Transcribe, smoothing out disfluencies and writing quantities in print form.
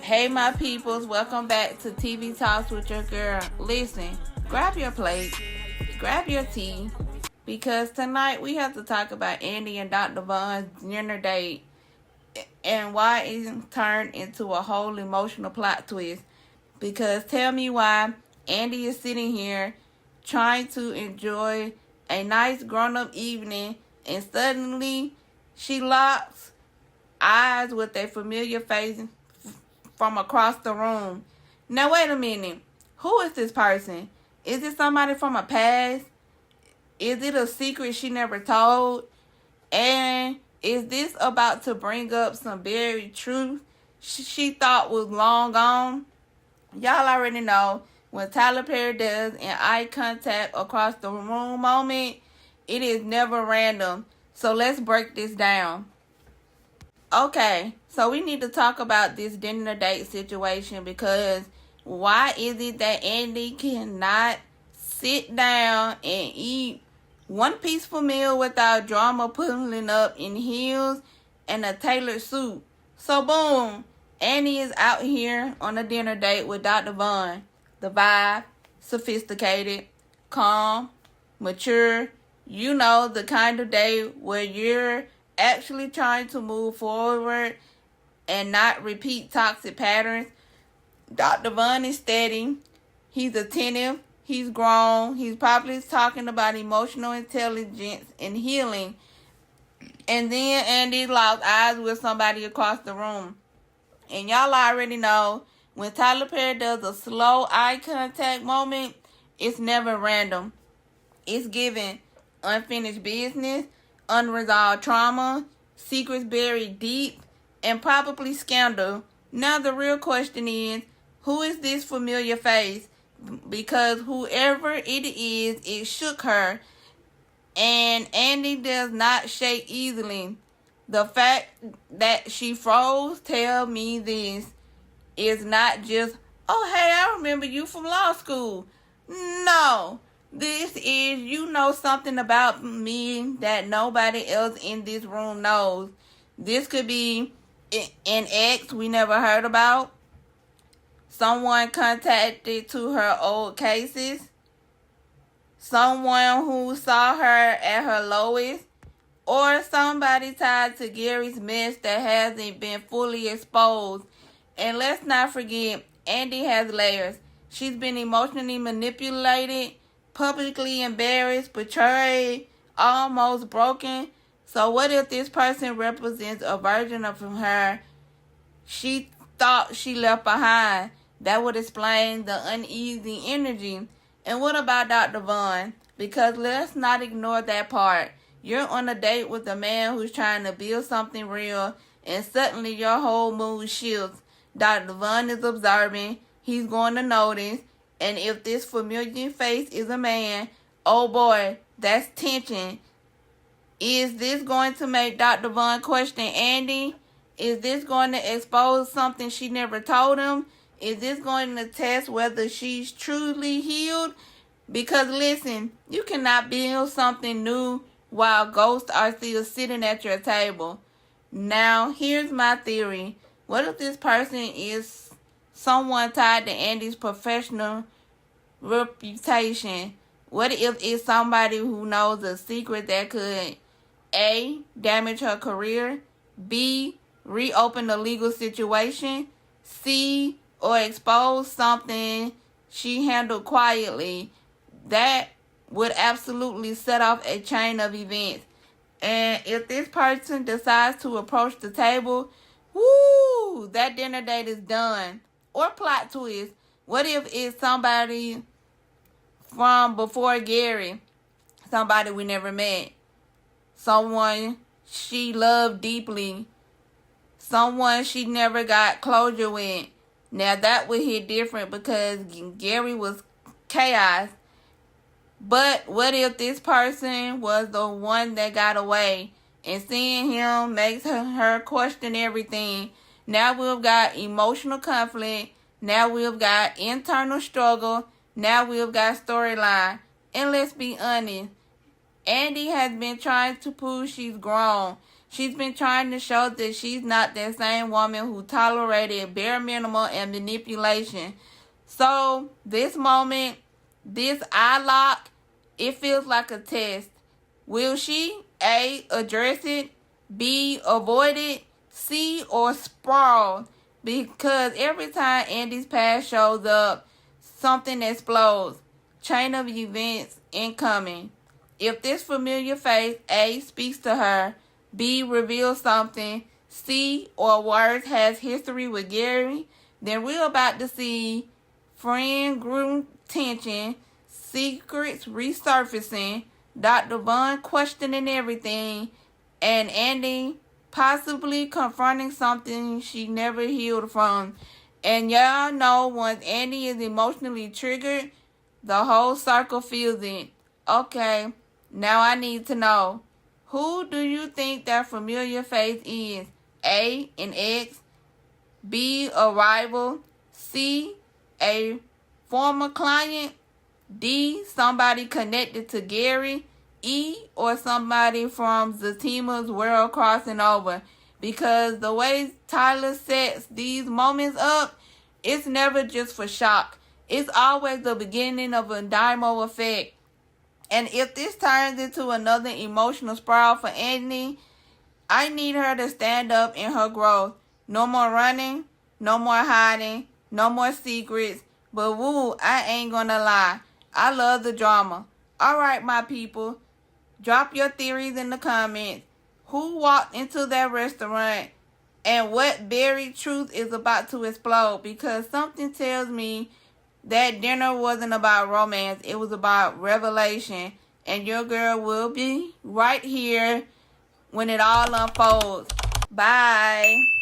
Hey, my peoples, welcome back to TV Talks with your girl. Listen, grab your plate, grab your tea, because tonight we have to talk about Andi and Dr. Vaughn's dinner date and why it turned into a whole emotional plot twist. Because tell me why Andi is sitting here trying to enjoy a nice grown-up evening and suddenly she locks eyes with a familiar face from across the room. Now wait a minute. Who is this person? Is it somebody from a past? Is it a secret she never told? And is this about to bring up some buried truth she thought was long gone? Y'all already know when Tyler Perry does an eye contact across the room moment, it is never random. So let's break this down. Okay, so we need to talk about this dinner date situation because why is it that Andi cannot sit down and eat one peaceful meal without drama pulling up in heels and a tailored suit? So boom, Andi is out here on a dinner date with Dr. Vaughn. The vibe, sophisticated, calm, mature. You know, the kind of day where you're actually trying to move forward and not repeat toxic patterns. Dr. Vaughn is steady. He's attentive. He's grown. He's probably talking about emotional intelligence and healing. And then Andi locked eyes with somebody across the room. And y'all already know when Tyler Perry does a slow eye contact moment, it's never random. It's given unfinished business, unresolved trauma, secrets buried deep, and probably scandal. Now the real question is, who is this familiar face? Because whoever it is, it shook her. And Andi does not shake easily. The fact that she froze tell me this is not just, oh hey, I remember you from law school. No. This is, you know something about me that nobody else in this room knows. This could be an ex we never heard about, someone contacted to her old cases, someone who saw her at her lowest, or somebody tied to Gary's mess that hasn't been fully exposed. And let's not forget, Andi has layers. She's been emotionally manipulated, publicly embarrassed, betrayed, almost broken. So what if this person represents a version of her she thought she left behind? That would explain the uneasy energy. And what about Dr. Vaughn? Because let's not ignore that part. You're on a date with a man who's trying to build something real, and suddenly your whole mood shifts. Dr. Vaughn is observing. He's going to notice. And if this familiar face is a man, oh boy, that's tension. Is this going to make Dr. Vaughn question Andi? Is this going to expose something she never told him? Is this going to test whether she's truly healed? Because listen, you cannot build something new while ghosts are still sitting at your table. Now, here's my theory. What if this person is someone tied to Andi's professional reputation? What if it's somebody who knows a secret that could A, damage her career, B, reopen a legal situation, C, or expose something she handled quietly? That would absolutely set off a chain of events. And if this person decides to approach the table, woo, that dinner date is done. Or plot twist. What if it's somebody from before Gary? Somebody we never met. Someone she loved deeply. Someone she never got closure with. Now that would hit different because Gary was chaos. But what if this person was the one that got away? And seeing him makes her question everything. Now we've got emotional conflict. Now we've got internal struggle. Now we've got storyline. And let's be honest, Andi has been trying to prove she's grown. She's been trying to show that she's not that same woman who tolerated bare minimum and manipulation. So this moment, this eye lock, it feels like a test. Will she A, address it, B, avoid it, C, or sprawl? Because every time Andi's past shows up, something explodes. Chain of events incoming. If this familiar face, A, speaks to her, B, reveals something, C, or worse, has history with Gary, then we're about to see friend group tension, secrets resurfacing, Dr. Vaughn questioning everything, and Andi possibly confronting something she never healed from. And y'all know once Andi is emotionally triggered, the whole circle feels it. Okay, now I need to know, who do you think that familiar face is? A, an ex, B, a rival, C, a former client, D, somebody connected to Gary, E, or somebody from Zatima's world crossing over. Because the way Tyler sets these moments up, it's never just for shock. It's always the beginning of a dynamo effect. And if this turns into another emotional spiral for Andi, I need her to stand up in her growth. No more running, no more hiding, no more secrets. But woo, I ain't gonna lie, I love the drama. Alright, my people, drop your theories in the comments. Who walked into that restaurant and what buried truth is about to explode? Because something tells me that dinner wasn't about romance. It was about revelation. And your girl will be right here when it all unfolds. Bye.